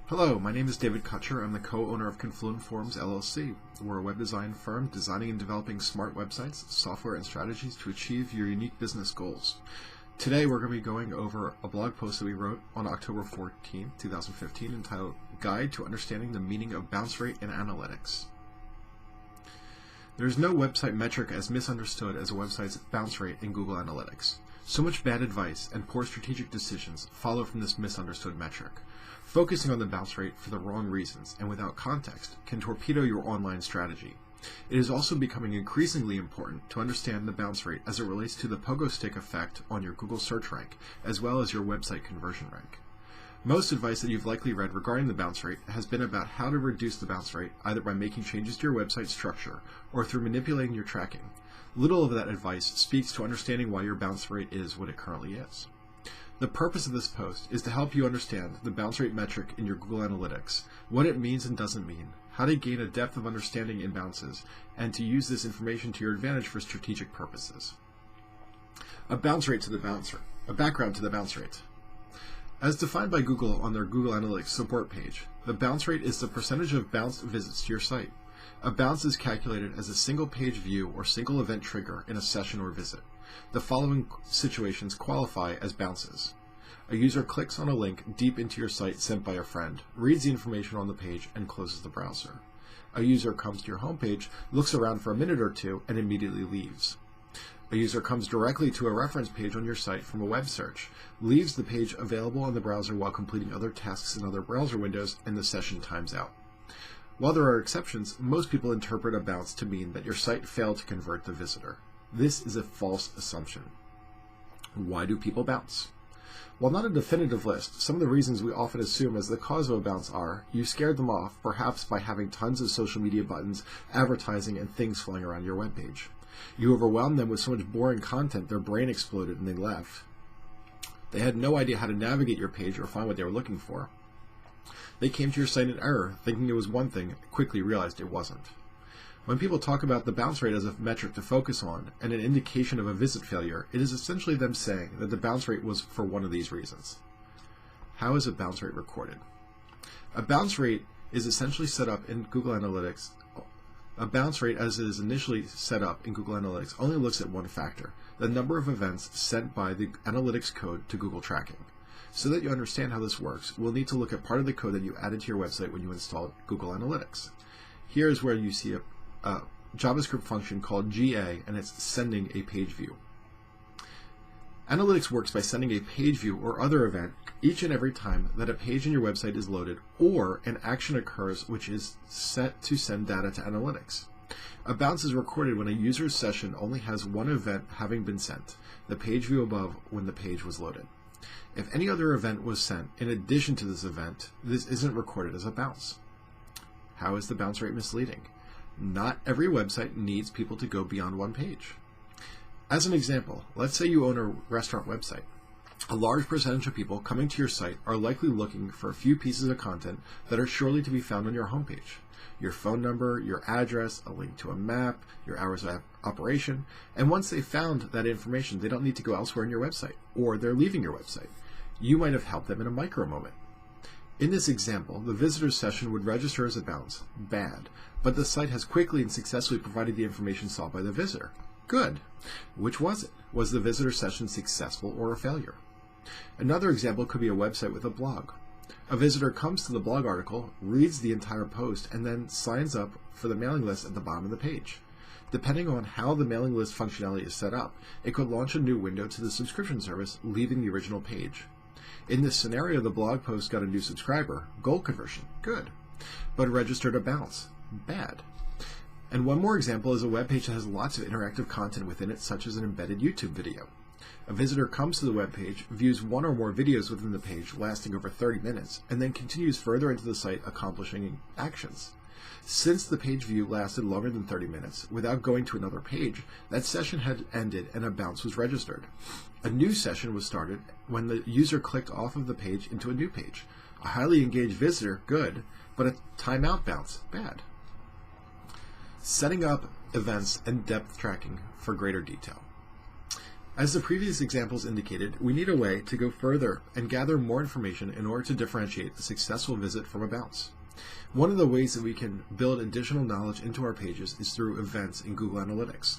Hello, my name is David Kutcher. I'm the co-owner of Confluent Forums LLC. We're a web design firm designing and developing smart websites, software, and strategies to achieve your unique business goals. Today we're going to be going over a blog post that we wrote on October 14, 2015 entitled Guide to Understanding the Meaning of Bounce Rate in Analytics. There is no website metric as misunderstood as a website's bounce rate in Google Analytics. So much bad advice and poor strategic decisions follow from this misunderstood metric. Focusing on the bounce rate for the wrong reasons and without context can torpedo your online strategy. It is also becoming increasingly important to understand the bounce rate as it relates to the pogo stick effect on your Google search rank, as well as your website conversion rank. Most advice that you've likely read regarding the bounce rate has been about how to reduce the bounce rate, either by making changes to your website structure or through manipulating your tracking. Little of that advice speaks to understanding why your bounce rate is what it currently is. The purpose of this post is to help you understand the bounce rate metric in your Google Analytics, what it means and doesn't mean, how to gain a depth of understanding in bounces, and to use this information to your advantage for strategic purposes. A background to the bounce rate. As defined by Google on their Google Analytics support page, the bounce rate is the percentage of bounced visits to your site. A bounce is calculated as a single page view or single event trigger in a session or visit. The following situations qualify as bounces. A user clicks on a link deep into your site sent by a friend, reads the information on the page, and closes the browser. A user comes to your homepage, looks around for a minute or two, and immediately leaves. A user comes directly to a reference page on your site from a web search, leaves the page available on the browser while completing other tasks in other browser windows, and the session times out. While there are exceptions, most people interpret a bounce to mean that your site failed to convert the visitor. This is a false assumption. Why do people bounce? While not a definitive list, some of the reasons we often assume as the cause of a bounce are you scared them off, perhaps by having tons of social media buttons, advertising, and things flying around your webpage. You overwhelmed them with so much boring content their brain exploded and they left. They had no idea how to navigate your page or find what they were looking for. They came to your site in error, thinking it was one thing, quickly realized it wasn't. When people talk about the bounce rate as a metric to focus on and an indication of a visit failure, it is essentially them saying that the bounce rate was for one of these reasons. How is a bounce rate recorded? A bounce rate is essentially set up in Google Analytics. A bounce rate as it is initially set up in Google Analytics only looks at one factor, the number of events sent by the analytics code to Google Tracking. So that you understand how this works, we'll need to look at part of the code that you added to your website when you installed Google Analytics. Here is where you see a JavaScript function called GA, and it's sending a page view. Analytics works by sending a page view or other event each and every time that a page in your website is loaded or an action occurs which is set to send data to analytics. A bounce is recorded when a user's session only has one event having been sent, the page view above when the page was loaded. If any other event was sent in addition to this event, this isn't recorded as a bounce. How is the bounce rate misleading? Not every website needs people to go beyond one page. As an example, let's say you own a restaurant website. A large percentage of people coming to your site are likely looking for a few pieces of content that are surely to be found on your homepage. Your phone number, your address, a link to a map, your hours of operation, and once they've found that information, they don't need to go elsewhere in your website, or they're leaving your website. You might have helped them in a micro moment. In this example, the visitor's session would register as a bounce, bad, but the site has quickly and successfully provided the information sought by the visitor. Good. Which was it? Was the visitor session successful or a failure? Another example could be a website with a blog. A visitor comes to the blog article, reads the entire post, and then signs up for the mailing list at the bottom of the page. Depending on how the mailing list functionality is set up, it could launch a new window to the subscription service, leaving the original page. In this scenario, the blog post got a new subscriber, goal conversion, good, but registered a bounce, bad. And one more example is a web page that has lots of interactive content within it, such as an embedded YouTube video. A visitor comes to the web page, views one or more videos within the page lasting over 30 minutes, and then continues further into the site accomplishing actions. Since the page view lasted longer than 30 minutes, without going to another page, that session had ended and a bounce was registered. A new session was started when the user clicked off of the page into a new page. A highly engaged visitor, good, but a timeout bounce, bad. Setting up events and depth tracking for greater detail. As the previous examples indicated, we need a way to go further and gather more information in order to differentiate a successful visit from a bounce. One of the ways that we can build additional knowledge into our pages is through events in Google Analytics.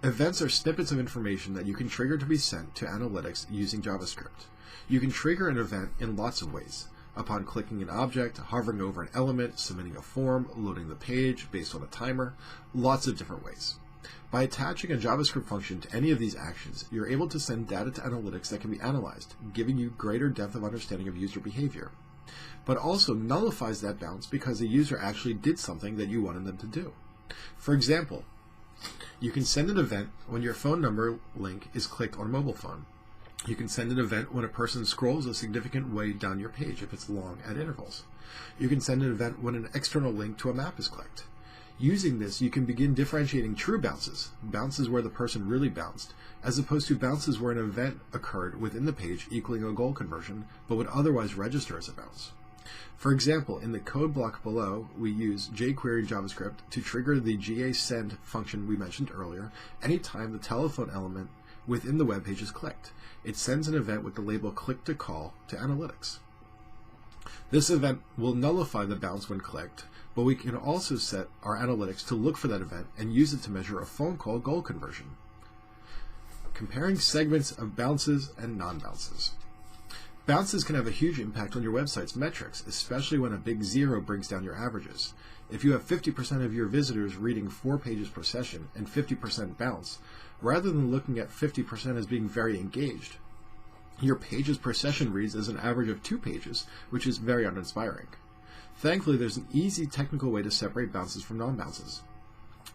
Events are snippets of information that you can trigger to be sent to Analytics using JavaScript. You can trigger an event in lots of ways. Upon clicking an object, hovering over an element, submitting a form, loading the page based on a timer, lots of different ways. By attaching a JavaScript function to any of these actions, you're able to send data to Analytics that can be analyzed, giving you greater depth of understanding of user behavior, but also nullifies that bounce because the user actually did something that you wanted them to do. For example, you can send an event when your phone number link is clicked on a mobile phone. You can send an event when a person scrolls a significant way down your page if it's long at intervals. You can send an event when an external link to a map is clicked. Using this, you can begin differentiating true bounces, bounces where the person really bounced, as opposed to bounces where an event occurred within the page equaling a goal conversion, but would otherwise register as a bounce. For example, in the code block below, we use jQuery JavaScript to trigger the GA_send function we mentioned earlier anytime the telephone element within the web page is clicked. It sends an event with the label click to call to Analytics. This event will nullify the bounce when clicked, but we can also set our Analytics to look for that event and use it to measure a phone call goal conversion. Comparing segments of bounces and non-bounces. Bounces can have a huge impact on your website's metrics, especially when a big zero brings down your averages. If you have 50% of your visitors reading 4 pages per session and 50% bounce, rather than looking at 50% as being very engaged, your pages per session reads as an average of 2 pages, which is very uninspiring. Thankfully, there's an easy technical way to separate bounces from non-bounces.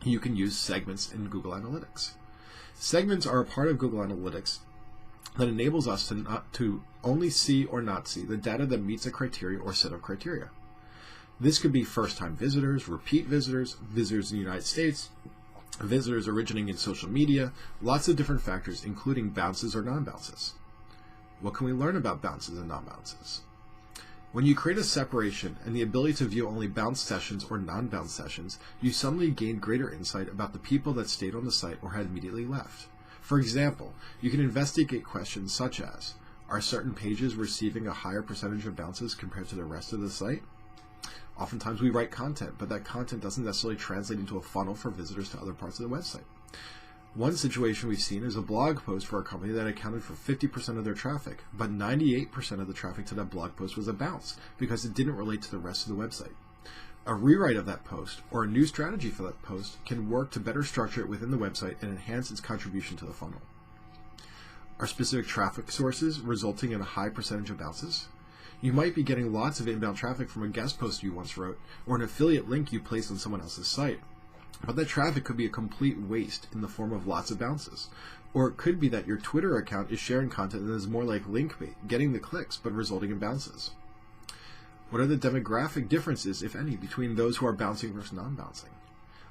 You can use segments in Google Analytics. Segments are a part of Google Analytics that enables us to only see or not see the data that meets a criteria or set of criteria. This could be first-time visitors, repeat visitors, visitors in the United States, visitors originating in social media, lots of different factors, including bounces or non-bounces. What can we learn about bounces and non-bounces? When you create a separation and the ability to view only bounce sessions or non-bounce sessions, you suddenly gain greater insight about the people that stayed on the site or had immediately left. For example, you can investigate questions such as, are certain pages receiving a higher percentage of bounces compared to the rest of the site? Oftentimes we write content, but that content doesn't necessarily translate into a funnel for visitors to other parts of the website. One situation we've seen is a blog post for a company that accounted for 50% of their traffic, but 98% of the traffic to that blog post was a bounce because it didn't relate to the rest of the website. A rewrite of that post or a new strategy for that post can work to better structure it within the website and enhance its contribution to the funnel. Are specific traffic sources resulting in a high percentage of bounces? You might be getting lots of inbound traffic from a guest post you once wrote or an affiliate link you placed on someone else's site, but that traffic could be a complete waste in the form of lots of bounces. Or it could be that your Twitter account is sharing content that is more like link bait, getting the clicks but resulting in bounces. What are the demographic differences, if any, between those who are bouncing versus non-bouncing?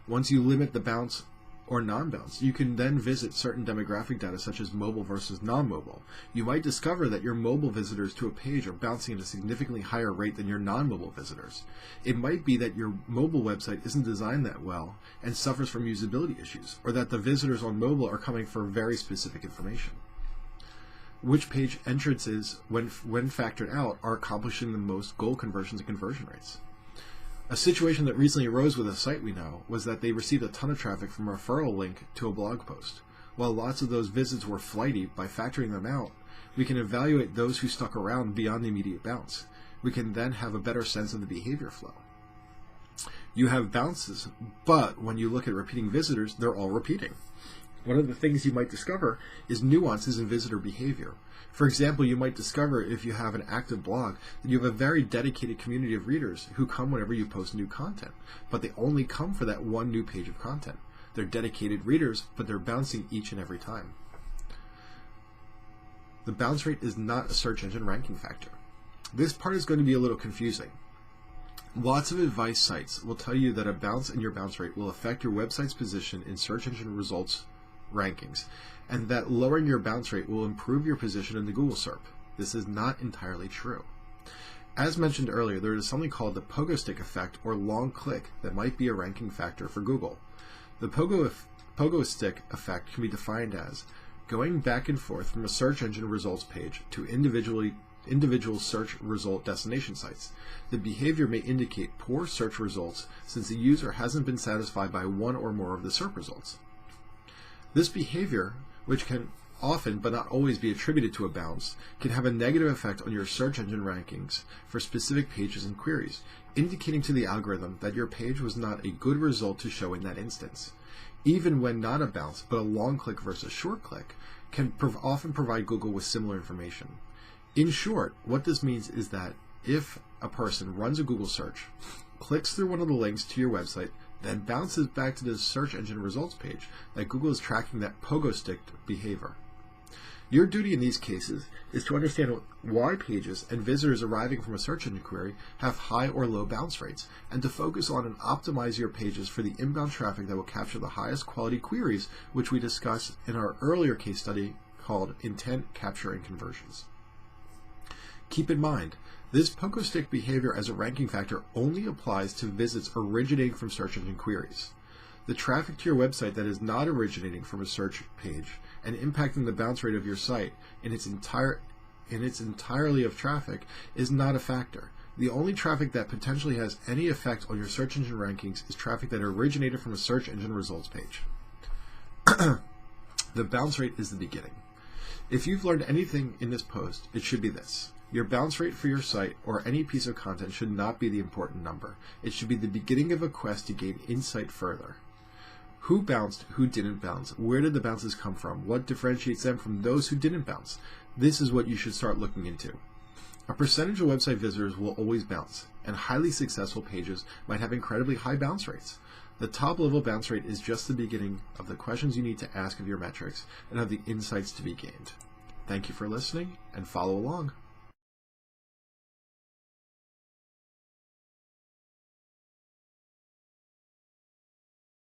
Once you limit the bounce or non-bounce, you can then visit certain demographic data such as mobile versus non-mobile. You might discover that your mobile visitors to a page are bouncing at a significantly higher rate than your non-mobile visitors. It might be that your mobile website isn't designed that well and suffers from usability issues, or that the visitors on mobile are coming for very specific information. Which page entrances, when factored out, are accomplishing the most goal conversions and conversion rates? A situation that recently arose with a site we know was that they received a ton of traffic from a referral link to a blog post. While lots of those visits were flighty, by factoring them out, we can evaluate those who stuck around beyond the immediate bounce. We can then have a better sense of the behavior flow. You have bounces, but when you look at repeating visitors, they're all repeating. One of the things you might discover is nuances in visitor behavior. For example, you might discover if you have an active blog that you have a very dedicated community of readers who come whenever you post new content, but they only come for that one new page of content. They're dedicated readers, but they're bouncing each and every time. The bounce rate is not a search engine ranking factor. This part is going to be a little confusing. Lots of advice sites will tell you that a bounce in your bounce rate will affect your website's position in search engine results rankings, and that lowering your bounce rate will improve your position in the Google SERP. This is not entirely true. As mentioned earlier, there is something called the pogo stick effect or long click that might be a ranking factor for Google. The pogo stick effect can be defined as going back and forth from a search engine results page to individual search result destination sites. The behavior may indicate poor search results since the user hasn't been satisfied by one or more of the SERP results. This behavior, which can often but not always be attributed to a bounce, can have a negative effect on your search engine rankings for specific pages and queries, indicating to the algorithm that your page was not a good result to show in that instance. Even when not a bounce, but a long click versus short click, can often provide Google with similar information. In short, what this means is that if a person runs a Google search, clicks through one of the links to your website, then bounces back to the search engine results page, that Google is tracking that pogo stick behavior. Your duty in these cases is to understand why pages and visitors arriving from a search engine query have high or low bounce rates, and to focus on and optimize your pages for the inbound traffic that will capture the highest quality queries, which we discussed in our earlier case study called Intent, Capture, and Conversions. Keep in mind, this pogo stick behavior as a ranking factor only applies to visits originating from search engine queries. The traffic to your website that is not originating from a search page and impacting the bounce rate of your site in its entirely of traffic is not a factor. The only traffic that potentially has any effect on your search engine rankings is traffic that originated from a search engine results page. The bounce rate is the beginning. If you've learned anything in this post, it should be this. Your bounce rate for your site or any piece of content should not be the important number. It should be the beginning of a quest to gain insight further. Who bounced, who didn't bounce? Where did the bounces come from? What differentiates them from those who didn't bounce? This is what you should start looking into. A percentage of website visitors will always bounce, and highly successful pages might have incredibly high bounce rates. The top level bounce rate is just the beginning of the questions you need to ask of your metrics and of the insights to be gained. Thank you for listening, and follow along.